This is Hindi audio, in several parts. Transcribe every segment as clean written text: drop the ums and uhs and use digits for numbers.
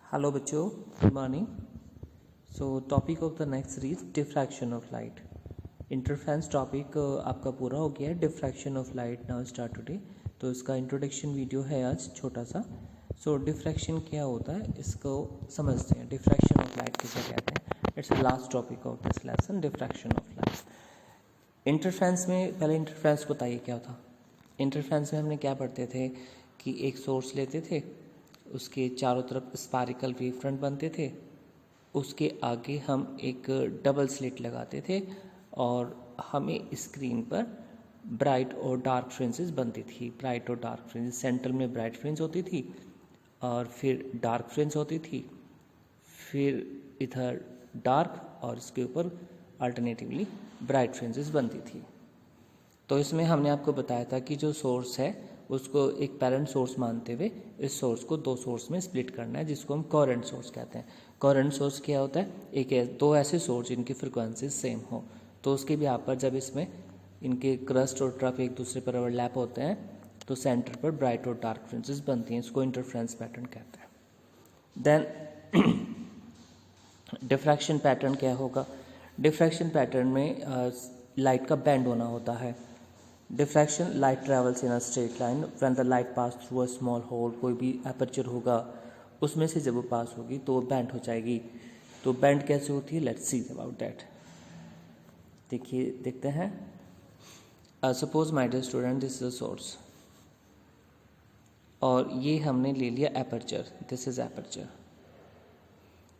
हेलो बच्चों, good morning. So topic of the next series diffraction of light. Interference topic आपका पूरा हो गया है। Diffraction of light now start today. तो इसका इंट्रोडक्शन वीडियो है आज छोटा सा। सो डिफ्रैक्शन क्या होता है इसको समझते हैं। डिफ्रैक्शन ऑफ लाइट किसे कहते हैं? It's last topic of this lesson, diffraction of light. Interference में पहले इंटरफेरेंस बताइए क्या था। इंटरफेरेंस में हमने क्या पढ़ते थे कि एक सोर्स लेते थे, उसके चारों तरफ स्पारिकल वेव फ्रंट बनते थे, उसके आगे हम एक डबल स्लिट लगाते थे और हमें स्क्रीन पर ब्राइट और डार्क फ्रिंजेस बनती थी। ब्राइट और डार्क फ्रिंजेस, सेंटर में ब्राइट फ्रिंज होती थी और फिर डार्क फ्रिंज होती थी, फिर इधर डार्क और इसके ऊपर अल्टरनेटिवली ब्राइट फ्रिंजेस बनती थी। तो इसमें हमने आपको बताया था कि जो सोर्स है उसको एक पेरेंट सोर्स मानते हुए इस सोर्स को दो सोर्स में स्प्लिट करना है, जिसको हम कोहेरेंट सोर्स कहते हैं। कोहेरेंट सोर्स क्या होता है? दो ऐसे सोर्स जिनकी फ्रिक्वेंसी सेम हो, तो उसके भी यहाँ पर जब इसमें इनके क्रस्ट और ट्रफ एक दूसरे पर ओवरलैप होते हैं तो सेंटर पर ब्राइट और डार्क फ्रिंजेस बनती हैं। इसको इंटरफेरेंस पैटर्न कहते हैं। देन डिफ्रैक्शन पैटर्न क्या होगा? डिफ्रैक्शन पैटर्न में लाइट का बेंड होना होता है। Diffraction, light travels in a straight line when the light pass through a small hole. कोई भी एपर्चर होगा उसमें से जब वो पास होगी तो वो बेंड हो जाएगी। तो बेंड कैसे होती है? Let's see about that. देखिए, देखते हैं। Suppose my dear student, this is a source और ये हमने ले लिया एपर्चर। This is aperture.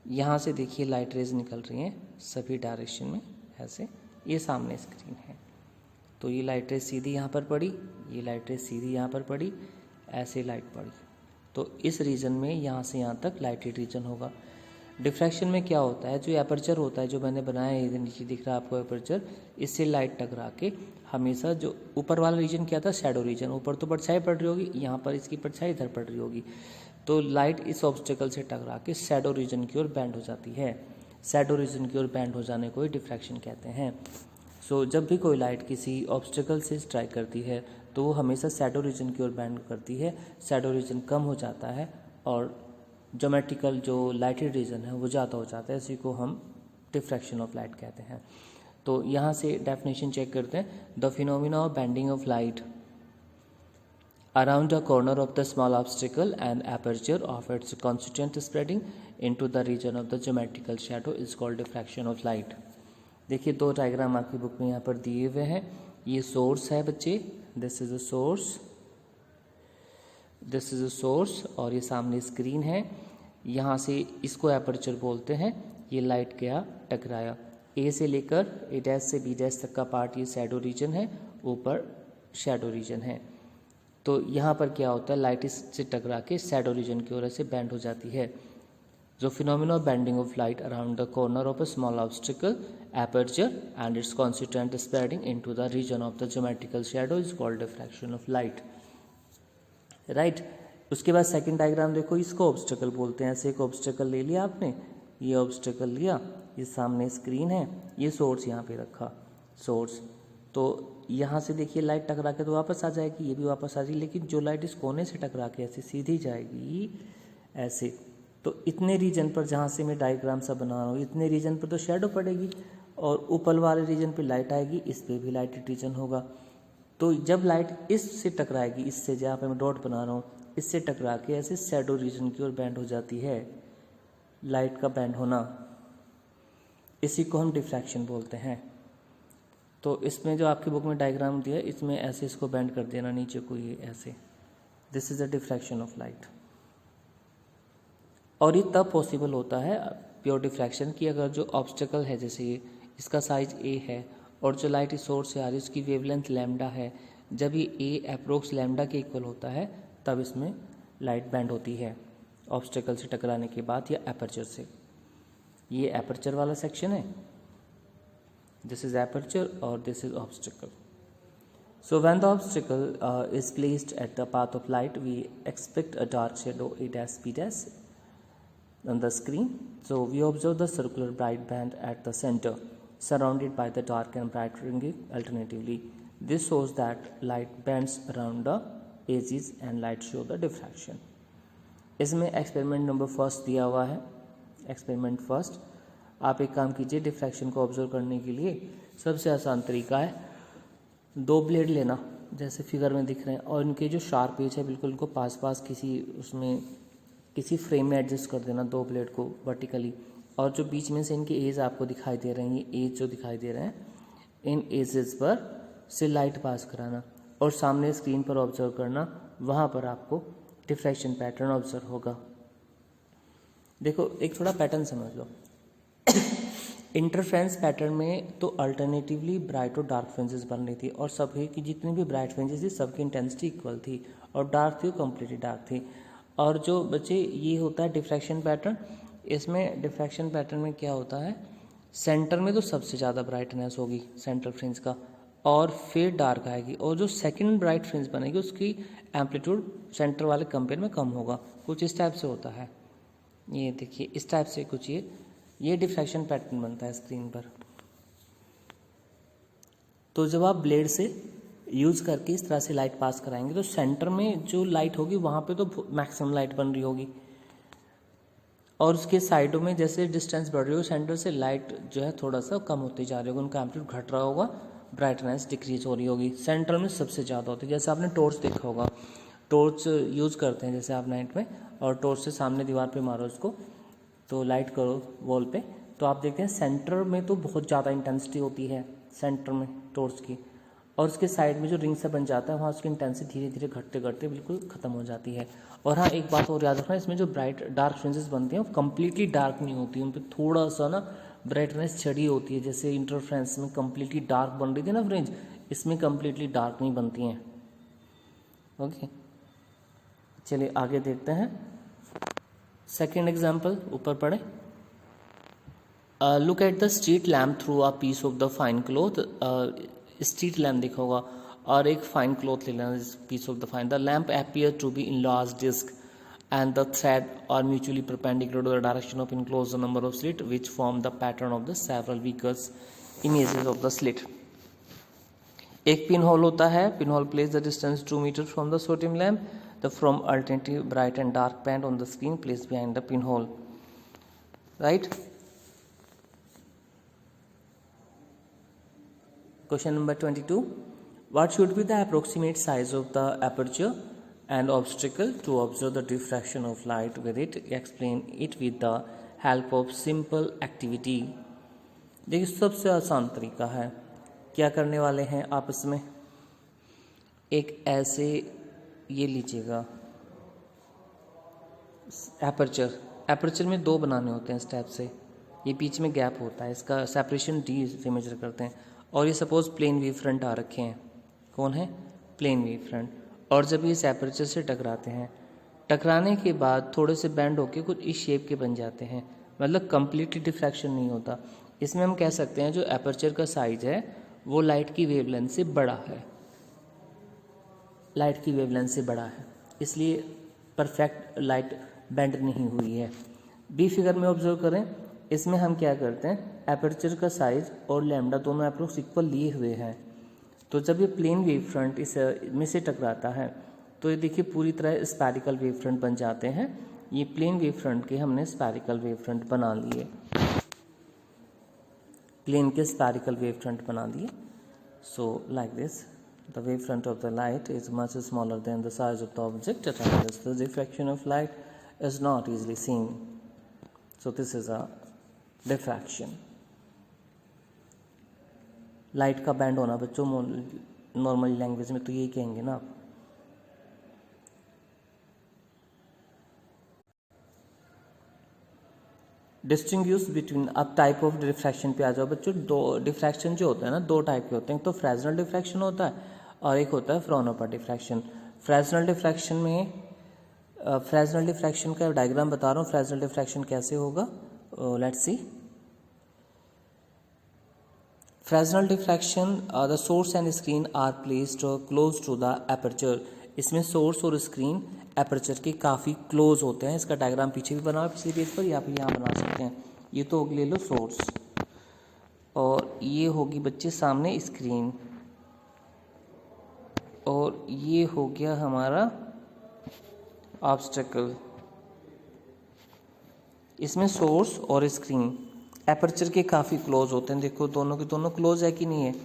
यहाँ से देखिए लाइट रेज निकल रही हैं सभी डायरेक्शन में ऐसे। ये सामने स्क्रीन है तो ये लाइट रेज सीधी यहाँ पर पड़ी, ये लाइट रेज सीधी यहाँ पर पड़ी, ऐसे लाइट पड़ी। तो इस रीजन में यहाँ से यहाँ तक लाइटेड रीजन होगा। डिफ्रैक्शन में क्या होता है? जो एपर्चर होता है, जो मैंने बनाया है, इधर नीचे दिख रहा है आपको एपर्चर, इससे लाइट टकरा के हमेशा जो ऊपर वाला रीजन क्या था? Shadow reason. ऊपर तो परछाई पड़ रही होगी, यहाँ पर इसकी परछाई इधर पड़ रही होगी, तो लाइट इस ऑब्स्टेकल से टकरा के शैडो रीजन की ओर बैंड हो जाती है। शैडो रीजन की ओर बैंड हो जाने को ही डिफ्रैक्शन कहते हैं। सो जब भी कोई लाइट किसी ऑब्स्टेकल से स्ट्राइक करती है तो वो हमेशा शैडो रीजन की ओर बैंड करती है। शैडो रीजन कम हो जाता है और ज्योमेट्रिकल जो लाइटेड रीजन है वो ज़्यादा हो जाता है। इसी को हम डिफ्रैक्शन ऑफ लाइट कहते हैं। तो यहाँ से डेफिनेशन चेक करते हैं। The phenomena of bending of light around a corner of the small obstacle and aperture of its constituent spreading into the region of the geometrical shadow is called diffraction of light. देखिए, दो डायग्राम आपकी बुक में यहाँ पर दिए हुए हैं। ये सोर्स है बच्चे, this is a source, this is a source और ये सामने स्क्रीन है। यहाँ से इसको एपर्चर बोलते हैं। ये लाइट क्या टकराया, ए से लेकर ए डैश से बी डैश तक का पार्ट ये शैडो रीजन है, ऊपर शैडो रीजन है। तो यहाँ पर क्या होता है? लाइट इससे टकरा के शैडो रीजन की वजह से बैंड हो जाती है। जो phenomena of bending of light around the corner of a small obstacle aperture and its constituent spreading into the region of the geometrical shadow is called diffraction of light. Right. उसके बाद सेकंड डायग्राम देखो, इसको ऑब्स्टिकल बोलते हैं। ऐसे एक ऑब्स्टिकल ले लिया आपने, ये ऑब्स्टिकल लिया, ये सामने स्क्रीन है, ये सोर्स यहाँ पे रखा, सोर्स। तो यहाँ से देखिए लाइट टकरा के तो वापस आ जाएगी, ये भी वापस आ जाएगी, लेकिन जो लाइट इस कोने से टकरा के ऐसे सीधी जाएगी ऐसे, तो इतने रीजन पर जहाँ से मैं डायग्राम सा बना रहा हूँ, इतने रीजन पर तो शैडो पड़ेगी और ऊपर वाले रीजन पे लाइट आएगी, इस पर भी लाइटेड रीजन होगा। तो जब लाइट इससे टकराएगी, इससे जहाँ पे मैं डॉट बना रहा हूँ, इससे टकरा के ऐसे शैडो रीजन की ओर बैंड हो जाती है। लाइट का बैंड होना, इसी को हम डिफ्रैक्शन बोलते हैं। तो इसमें जो आपकी बुक में डायग्राम दिया है, इसमें ऐसे इसको बेंड कर देना नीचे को, ये ऐसे। This is a diffraction of light. और ये तब पॉसिबल होता है प्योर डिफ्रैक्शन की अगर जो ऑब्स्टेकल है, जैसे ये इसका साइज ए है और जो लाइट इस सोर्स से आ रही है उसकी वेवलेंथ लैम्डा है, जब ये ए अप्रोक्स लैम्डा के इक्वल होता है तब इसमें लाइट बैंड होती है ऑब्स्टेकल से टकराने के बाद या एपर्चर से। ये एपर्चर वाला सेक्शन है, this is aperture or this is obstacle. So when the obstacle is placed at the path of light, we expect a dark shadow A dash B dash on the screen. So we observe the circular bright band at the center surrounded by the dark and bright ringing alternatively. This shows that light bends around the edges and light show the diffraction. इसमें एक्सपेरिमेंट नंबर फर्स्ट दिया हुआ है। एक्सपेरिमेंट फर्स्ट, आप एक काम कीजिए, डिफ्रैक्शन को ऑब्जर्व करने के लिए सबसे आसान तरीका है 2 ब्लेड लेना, जैसे फिगर में दिख रहे हैं, और इनके जो शार्प एज है बिल्कुल उनको पास पास किसी फ्रेम में एडजस्ट कर देना 2 ब्लेड को वर्टिकली, और जो बीच में से इनके एज आपको दिखाई दे रहे हैं, ये एज जो दिखाई दे रहे हैं, इन एजेस पर से लाइट पास कराना और सामने स्क्रीन पर ऑब्जर्व करना, वहाँ पर आपको डिफ्रैक्शन पैटर्न ऑब्जर्व होगा। देखो एक थोड़ा पैटर्न समझ लो। इंटरफ्रेंस पैटर्न में तो अल्टरनेटिवली ब्राइट और डार्क फ्रिंजेस बन रही थी, और सभी की जितनी भी ब्राइट फ्रिंजेस थी सबकी इंटेंसिटी इक्वल थी, और डार्क थी वो कम्प्लीटली डार्क थी। और जो बच्चे ये होता है डिफ्रैक्शन पैटर्न, इसमें डिफ्रैक्शन पैटर्न में क्या होता है, सेंटर में तो सबसे ज़्यादा ब्राइटनेस होगी सेंट्रल फ्रिंज का, और फिर डार्क आएगी, और जो सेकंड ब्राइट फ्रिंज बनेगी उसकी एम्पलीट्यूड सेंटर वाले कंपेयर में कम होगा। कुछ इस टाइप से होता है, ये देखिए इस टाइप से कुछ ये डिफ्रैक्शन पैटर्न बनता है स्क्रीन पर। तो जब आप ब्लेड से यूज़ करके इस तरह से लाइट पास कराएंगे तो सेंटर में जो लाइट होगी वहाँ पे तो मैक्सिमम लाइट बन रही होगी, और उसके साइडों में जैसे डिस्टेंस बढ़ रही हो सेंटर से, लाइट जो है थोड़ा सा कम होती जा रही होगी, उनका एम्पलीट्यूड घट रहा होगा, ब्राइटनेस डिक्रीज हो रही होगी। सेंटर में सबसे ज़्यादा होती है, जैसे आपने टॉर्च देखा होगा, टॉर्च यूज़ करते हैं जैसे आप नाइट में, और टॉर्च से सामने दीवार पे मारो उसको, तो लाइट करो वॉल पे, तो आप देखते हैं सेंटर में तो बहुत ज़्यादा इंटेंसिटी होती है सेंटर में टॉर्च की, और उसके साइड में जो रिंग से बन जाता है वहाँ उसकी इंटेंसिटी धीरे धीरे घटते घटते बिल्कुल ख़त्म हो जाती है। और हाँ, एक बात और याद रखना, इसमें जो ब्राइट डार्क फ्रिंजेस बनते हैं वो कम्प्लीटली डार्क नहीं होती, उन पर थोड़ा सा ना ब्राइटनेस चढ़ी होती है, जैसे इंटरफ्रेंस में कम्प्लीटली डार्क बन रही थी ना फ्रिंज, इसमें कम्प्लीटली डार्क नहीं बनती हैं। ओके, चलिए आगे देखते हैं। सेकेंड एग्जाम्पल ऊपर पढ़े। Look at the street lamp through a piece of the fine cloth. Street lamp देखा होगा, और एक फाइन क्लॉथ ले लेना, piece of the fine. The lamp appear to be in large disc and the thread are mutually perpendicular to the direction of enclosed number of slit which form the pattern of the several Vickers images of the slit. एक पिन होल होता है, pin hole places the distance 2 meters from the sodium lamp. The from alternative bright and dark band on the screen placed behind the pinhole. Right? Question number 22. What should be the approximate size of the aperture and obstacle to observe the diffraction of light with it? Explain it with the help of simple activity. देखिए सबसे आसान तरीका है, क्या करने वाले हैं आप इसमें, एक ऐसे ये लीजिएगा एपर्चर में 2 बनाने होते हैं इस टाइप से, ये बीच में गैप होता है, इसका सेपरेशन d से मेजर करते हैं, और ये सपोज प्लेन वेव फ्रंट आ रखे हैं, कौन है, प्लेन वेव फ्रंट, और जब ये इस एपर्चर से टकराते हैं, टकराने के बाद थोड़े से बैंड होके कुछ इस शेप के बन जाते हैं, मतलब कंप्लीटली डिफ्रैक्शन नहीं होता। इसमें हम कह सकते हैं जो एपर्चर का साइज है वो लाइट की वेवलेंथ से बड़ा है, लाइट की वेवलेंथ से बड़ा है, इसलिए परफेक्ट लाइट बेंड नहीं हुई है। बी फिगर में ऑब्जर्व करें, इसमें हम क्या करते हैं, एपर्चर का साइज और लैम्डा दोनों अप्रोक्स इक्वल लिए हुए हैं, तो जब ये प्लेन वेव फ्रंट इस में से टकराता है तो ये देखिए पूरी तरह स्फेरिकल वेव फ्रंट बन जाते हैं। ये प्लेन वेव फ्रंट के हमने स्फेरिकल वेव फ्रंट बना लिए, प्लेन के स्फेरिकल वेव फ्रंट बना दिए। So like this the wavefront of the light is much smaller than the size of the object at rest. The diffraction of light is not easily seen. So this is a diffraction. Light का बैंड होना बच्चों नॉर्मल लैंग्वेज में तो यही कहेंगे ना आप। डिस्टिंग्विश बिटवीन, अब टाइप ऑफ डिफ्रैक्शन पे आ जाओ बच्चों। दो डिफ्रैक्शन जो होता है ना, 2 टाइप के होते हैं, तो फ्रेजनल डिफ्रैक्शन होता है और एक होता है फ्राउनहोफर डिफ्रैक्शन। फ्रेजनल डिफ्रैक्शन में फ्रेजनल डिफ्रैक्शन का डायग्राम बता रहा हूँ, फ्रेजनल डिफ्रैक्शन कैसे होगा, let's see. Fresnel diffraction, the source and screen are placed close to the aperture. इसमें सोर्स और स्क्रीन एपर्चर के काफ़ी क्लोज होते हैं। इसका डायग्राम पीछे भी बना हुआ पिछले पेज पर, या फिर यहाँ बना सकते हैं। ये तो ले लो सोर्स, और ये होगी बच्चे सामने स्क्रीन, और ये हो गया हमारा ऑब्स्टेकल, इसमें सोर्स और स्क्रीन एपर्चर के काफ़ी क्लोज होते हैं, देखो दोनों के दोनों क्लोज है कि नहीं है।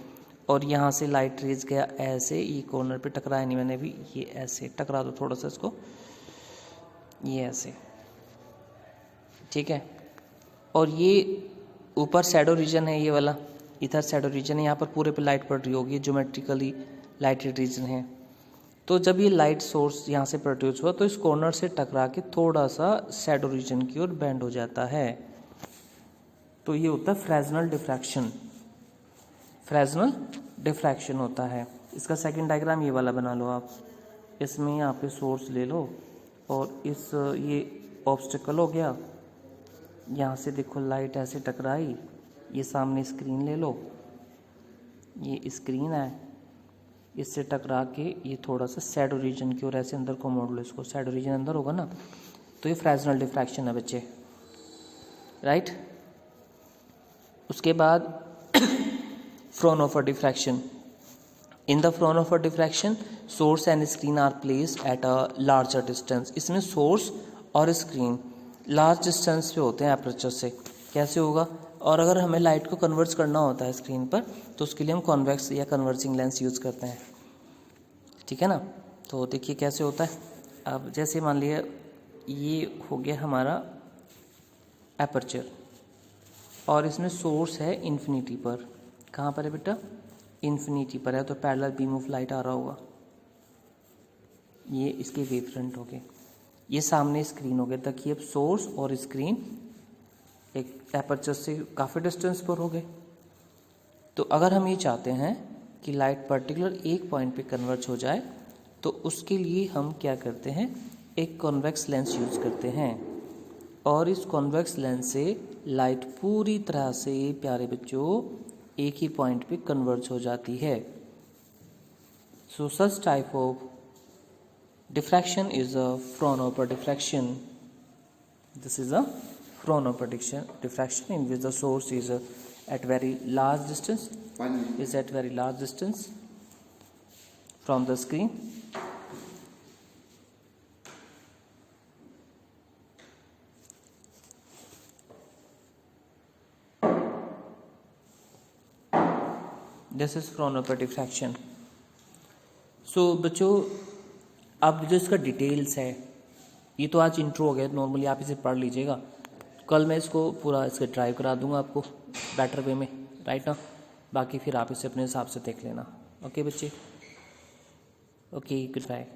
और यहाँ से लाइट रेज गया ऐसे, ये कॉर्नर पे टकराया नहीं मैंने भी, ये ऐसे टकरा दो थोड़ा सा इसको, ये ऐसे, ठीक है। और ये ऊपर शैडो रीजन है, ये वाला इधर शैडो रीजन है, यहाँ पर पूरे पे लाइट पड़ रही होगी, ज्योमेट्रिकली लाइटेड रीजन है। तो जब ये लाइट सोर्स यहाँ से प्रोड्यूस हुआ तो इस कॉर्नर से टकरा के थोड़ा सा शैडो रीजन की ओर बेंड हो जाता है, तो ये होता है फ्रेजनल डिफ्रैक्शन। फ्रेजनल डिफ्रैक्शन होता है। इसका सेकंड डायग्राम ये वाला बना लो आप। इसमें यहाँ पे सोर्स ले लो और इस ये ऑब्स्टिकल हो गया, यहाँ से देखो लाइट ऐसे टकराई, ये सामने स्क्रीन ले लो, ये स्क्रीन है, इससे टकरा के ये थोड़ा सा शैडो रीजन की ओर ऐसे अंदर को मोड़ लो इसको, शैडो रीजन अंदर होगा ना, तो ये फ्रेजनल डिफ्रैक्शन है बच्चे, राइट। उसके बाद Fraunhofer diffraction. In the Fraunhofer diffraction, source and screen are placed at a larger distance. इसमें source और screen large distance पे होते हैं aperture से। कैसे होगा? और अगर हमें लाइट को कन्वर्ट करना होता है स्क्रीन पर तो उसके लिए हम कॉन्वेक्स या कन्वर्जिंग लेंस यूज़ करते हैं, ठीक है ना। तो देखिए कैसे होता है। अब जैसे मान लिया ये हो गया हमारा एपर्चर और इसमें सोर्स है इन्फिनिटी पर। कहाँ पर है बेटा? इन्फिनिटी पर है, तो पैरेलल बीम ऑफ लाइट आ रहा होगा, ये इसके वेव फ्रंट हो गए, ये सामने स्क्रीन हो गया। देखिए अब सोर्स और स्क्रीन एक एपर्चर से काफ़ी डिस्टेंस पर हो गए। तो अगर हम ये चाहते हैं कि लाइट पर्टिकुलर एक पॉइंट पे कन्वर्ज हो जाए तो उसके लिए हम क्या करते हैं, एक कॉन्वेक्स लेंस यूज़ करते हैं और इस कॉन्वेक्स लेंस से लाइट पूरी तरह से प्यारे बच्चों एक ही पॉइंट पे कन्वर्ज हो जाती है। So such type of diffraction is a Fraunhofer diffraction. This is a Fraunhofer diffraction in which the source is at very large distance, from the screen. This is Fraunhofer diffraction. So बच्चों अब जो इसका डिटेल्स है, ये तो आज इंट्रो हो गया, नॉर्मली आप इसे पढ़ लीजिएगा, कल मैं इसको पूरा इसके ड्राइव करा दूंगा आपको बेटर वे में, राइट ना। बाकी फिर आप इसे अपने हिसाब से देख लेना। ओके बच्चे, ओके, गुड बाय।